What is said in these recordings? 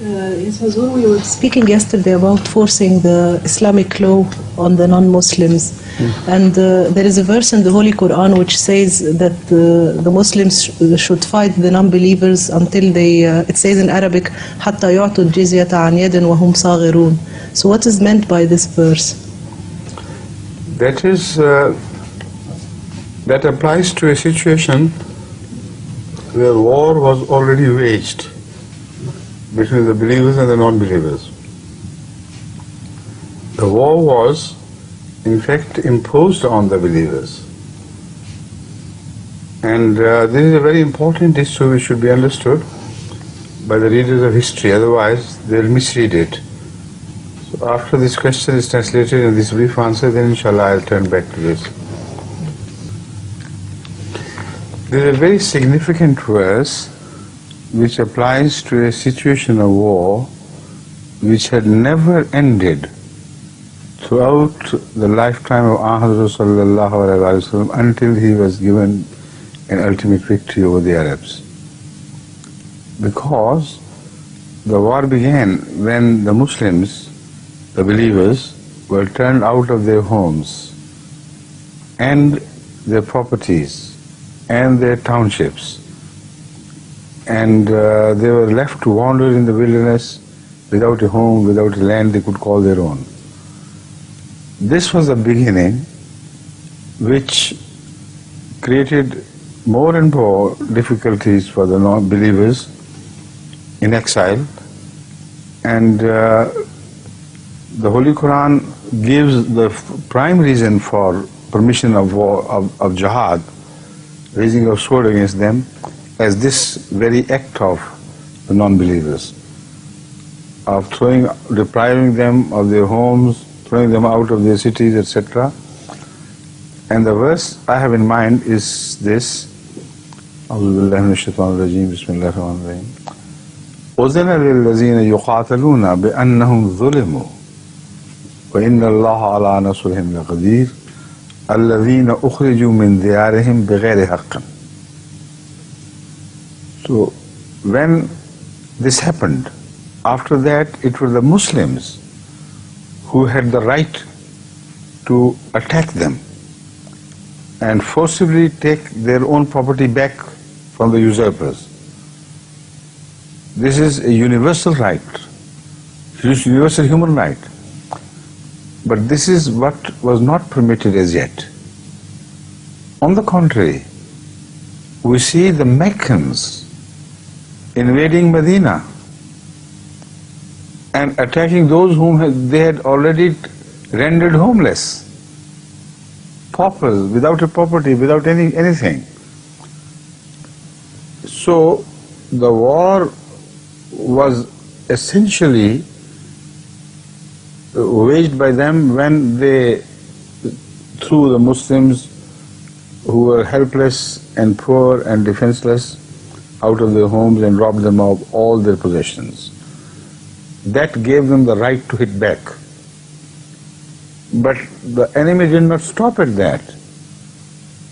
Yes, Hazur, we were speaking yesterday about forcing the Islamic law on the non-Muslims. And there is a verse in the Holy Quran which says that the Muslims should fight the non-believers until they, it says in Arabic, حَتَّى يُعْتُوا الْجِزْيَةَ عَنْ يَدٍ وَهُمْ صَاغِرُونَ. So what is meant by this verse? That is, that applies to a situation where war was already waged between the believers and the non-believers. The war was, in fact, imposed on the believers. And this is a very important issue which should be understood by the readers of history, otherwise they'll misread it. So after this question is translated in this brief answer, then inshallah I'll turn back to this. There is a very significant verse which applies to a situation of war which had never ended throughout the lifetime of Ahmad sallallahu alaihi wasallam until he was given an ultimate victory over the Arabs. Because the war began when the Muslims, the believers, were turned out of their homes and their properties and their townships, and they were left to wander in the wilderness without a home, without a land they could call their own. This was the beginning which created more and more difficulties for the non-believers in exile, and the Holy Quran gives the prime reason for permission of war, of jihad, raising of sword against them, as this very act of the non-believers, of depriving them of their homes, throwing them out of their cities, etc. And the verse I have in mind is this: أعوذ بالله من الشيطان الرجيم بسم الله الرحمن الرحيم أذن للذين يقاتلون بأنهم ظلموا وإن الله على نصرهم لقدير الذين أخرجوا من ديارهم بغير حق. So when this happened, after that it was the Muslims who had the right to attack them and forcibly take their own property back from the usurpers. This is a universal right, it is a universal human right. But this is what was not permitted as yet. On the contrary, we see the Meccans invading Medina and attacking those whom they had already rendered homeless, paupers, without a property, without anything. So the war was essentially waged by them when they threw the Muslims who were helpless and poor and defenseless out of their homes and robbed them of all their possessions. That gave them the right to hit back. But the enemy did not stop at that.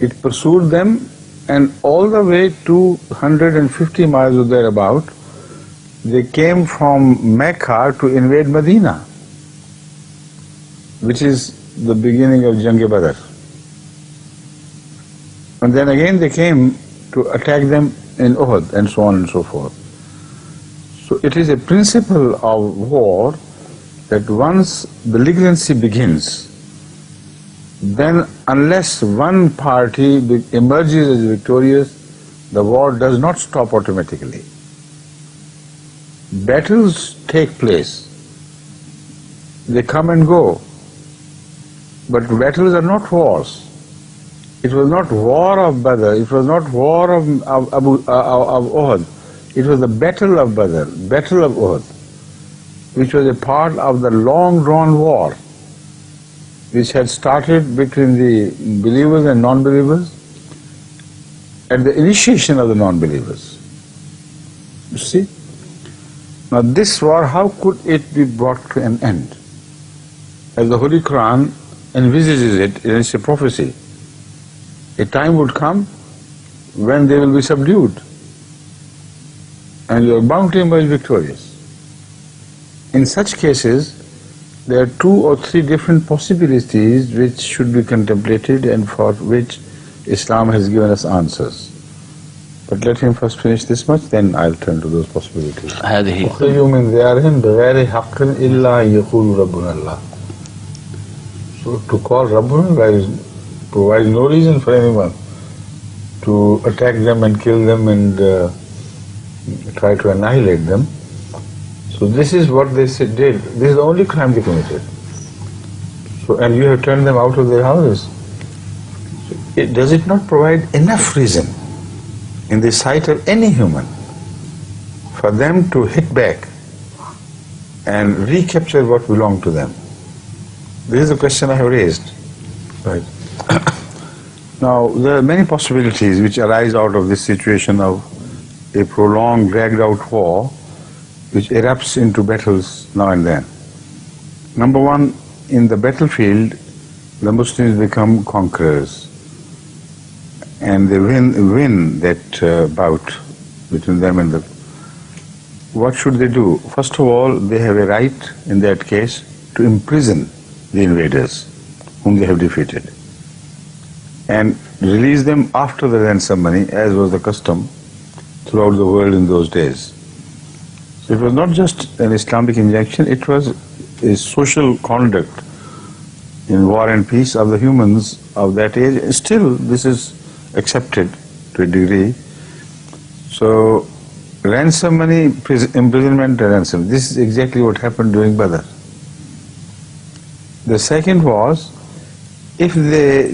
It pursued them, and all the way 250 miles or thereabout, they came from Mecca to invade Medina, which is the beginning of Jang-e-Badr. And then again they came to attack them in Uhud, and so on and so forth. So it is a principle of war that once belligerency begins, then unless one party emerges as victorious, the war does not stop automatically. Battles take place, they come and go, but battles are not wars. It was not war of Badr, it was not war of Uhud, it was the battle of Badr, battle of Uhud, which was a part of the long-drawn war which had started between the believers and non-believers at the initiation of the non-believers. You see? Now this war, how could it be brought to an end? As the Holy Quran envisages it, it's a prophecy. A time would come when they will be subdued and you are bound to emerge victorious. In such cases, there are 2 or 3 different possibilities which should be contemplated and for which Islam has given us answers. But let him first finish this much, then I'll turn to those possibilities. أخرجوا من ديارهم بغير حق إلا أن يقولوا ربنا الله. So to call Rabbuna provides no reason for anyone to attack them and kill them and try to annihilate them. So this is what they did. This is the only crime they committed. So, and you have turned them out of their houses. So does it not provide enough reason in the sight of any human for them to hit back and recapture what belonged to them? This is the question I have raised. Right. Now, there are many possibilities which arise out of this situation of a prolonged, dragged-out war which erupts into battles now and then. Number one, in the battlefield, the Muslims become conquerors and they win that bout between them and the... What should they do? First of all, they have a right in that case to imprison the invaders whom they have defeated and release them after the ransom money, as was the custom throughout the world in those days. So it was not just an Islamic injunction, it was a social conduct in war and peace of the humans of that age. Still, this is accepted to a degree. So, ransom money, imprisonment and ransom, this is exactly what happened during Badr. The second was, if they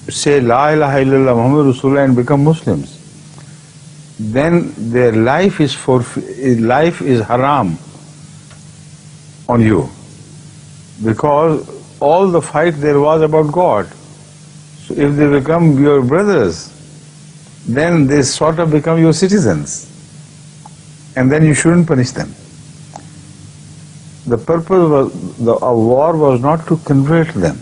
say La ilaha illallah Muhammad Rasulullah and become Muslims, then their life is haram on you, because all the fight there was about God. So if they become your brothers, then they sort of become your citizens, and then you shouldn't punish them. The purpose of war was not to convert them,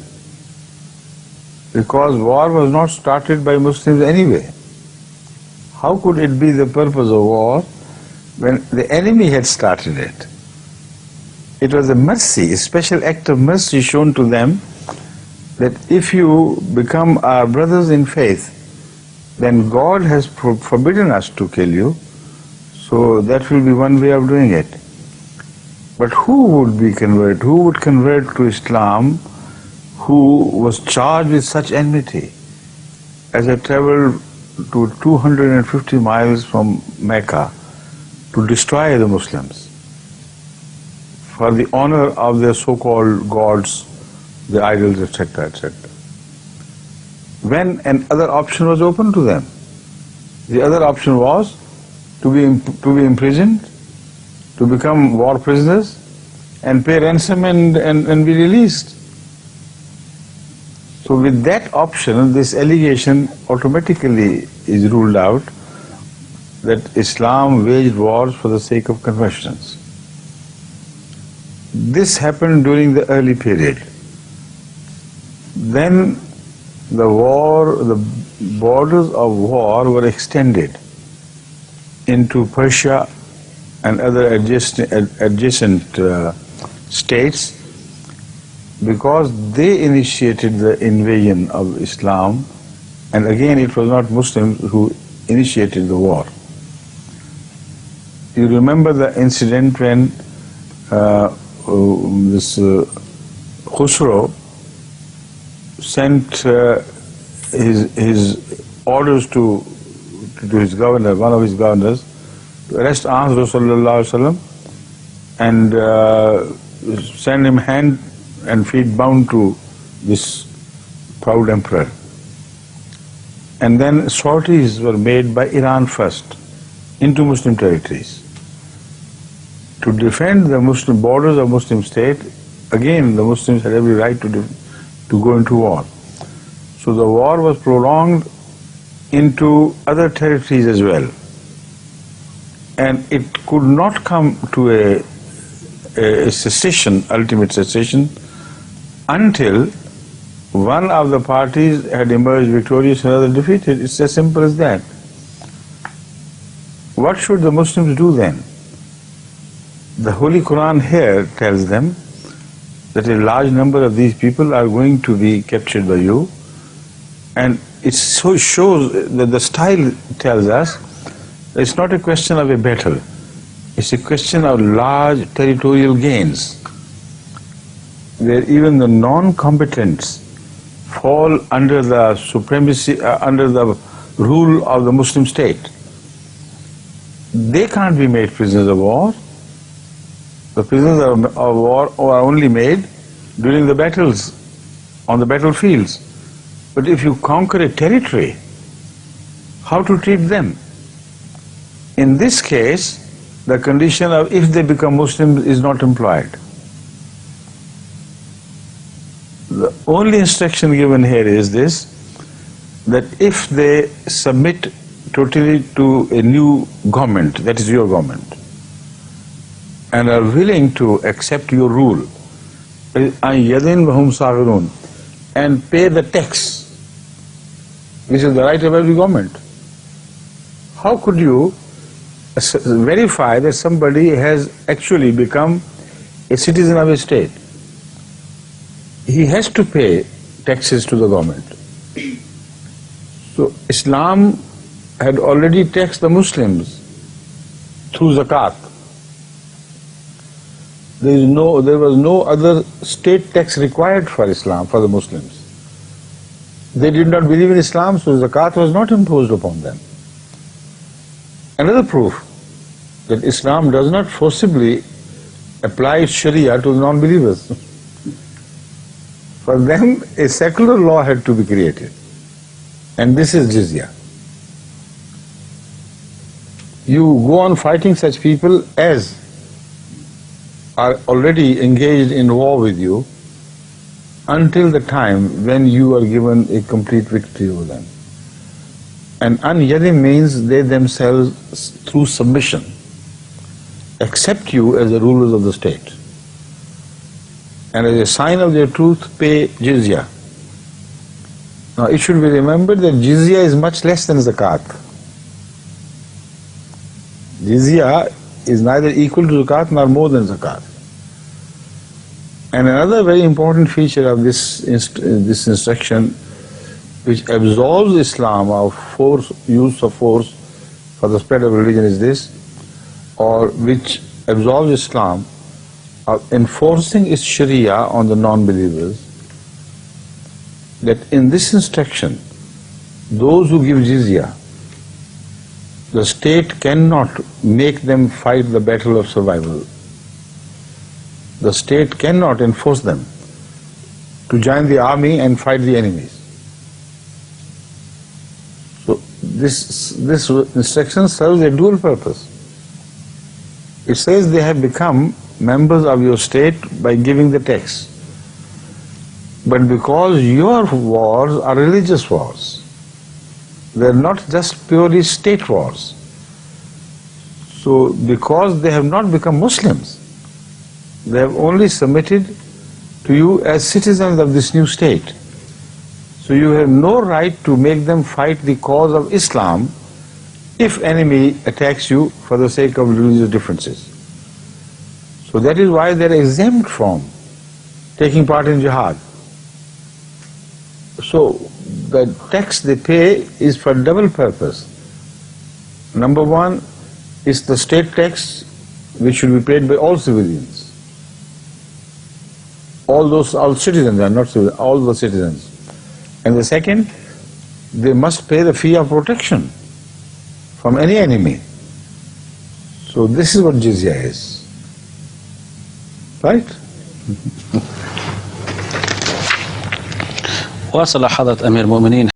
because war was not started by Muslims anyway. How could it be the purpose of war when the enemy had started it? It was a mercy, a special act of mercy shown to them, that if you become our brothers in faith, then God has forbidden us to kill you, so that will be one way of doing it. But who would convert to Islam who was charged with such enmity? As I traveled to 250 miles from Mecca to destroy the Muslims for the honor of their so-called gods, the idols, etc., etc. When another option was open to them, the other option was to be imprisoned, to become war prisoners, and pay ransom and be released. So with that option, this allegation automatically is ruled out, that Islam waged wars for the sake of conversions. This happened during the early period. Then the borders of war were extended into Persia and other adjacent states, because they initiated the invasion of Islam, and again it was not Muslims who initiated the war. You remember the incident when this Khusro sent his orders to his governor, one of his governors, to arrest Ahmad Sallallahu Alaihi Wasallam and send him hand and feet bound to this proud emperor. And then sorties were made by Iran first into Muslim territories to defend the Muslim borders of Muslim state. Again, the Muslims had every right to go into war. So the war was prolonged into other territories as well, and it could not come to a cessation, ultimate cessation, until one of the parties had emerged victorious and another defeated. It's as simple as that. What should the Muslims do then? the Holy Quran here tells them that a large number of these people are going to be captured by you, and it so shows that the style tells us that it's not a question of a battle, it's a question of large territorial gains, where even the non-combatants fall under the supremacy, under the rule of the Muslim state. They can't be made prisoners of war. The prisoners of war are only made during the battles, on the battlefields. But if you conquer a territory, how to treat them? In this case, the condition of if they become Muslims is not employed. The only instruction given here is this, that if they submit totally to a new government, that is your government, and are willing to accept your rule, and pay the tax, which is the right of every government, how could you verify that somebody has actually become a citizen of a state? He has to pay taxes to the government. So Islam had already taxed the Muslims through zakat. There was no other state tax required for Islam, for the Muslims. They did not believe in Islam, so zakat was not imposed upon them. Another proof that Islam does not forcibly apply Sharia to the non-believers. For them, a secular law had to be created, and this is Jiziya. You go on fighting such people as are already engaged in war with you until the time when you are given a complete victory over them. And an yadim means they themselves, through submission, accept you as the rulers of the state. And as a sign of their truth, pay Jiziya. Now it should be remembered that Jiziya is much less than zakat. Jiziya is neither equal to zakat nor more than zakat. And another very important feature of this instruction, which absolves Islam of use of force for the spread of religion, is this, or which absolves Islam of enforcing its Sharia on the non-believers, that in this instruction, those who give Jiziya, the state cannot make them fight the battle of survival. The state cannot enforce them to join the army and fight the enemies. So this instruction serves a dual purpose. It says they have become members of your state by giving the tax. But because your wars are religious wars, they are not just purely state wars. So because they have not become Muslims, they have only submitted to you as citizens of this new state. So you have no right to make them fight the cause of Islam if enemy attacks you for the sake of religious differences. So that is why they are exempt from taking part in jihad. So the tax they pay is for double purpose. Number one is the state tax, which should be paid by all civilians. All citizens are not civilians, all the citizens. And the second, they must pay the fee of protection from any enemy. So this is what Jiziya is. Right? واصل حضرة أمير المؤمنين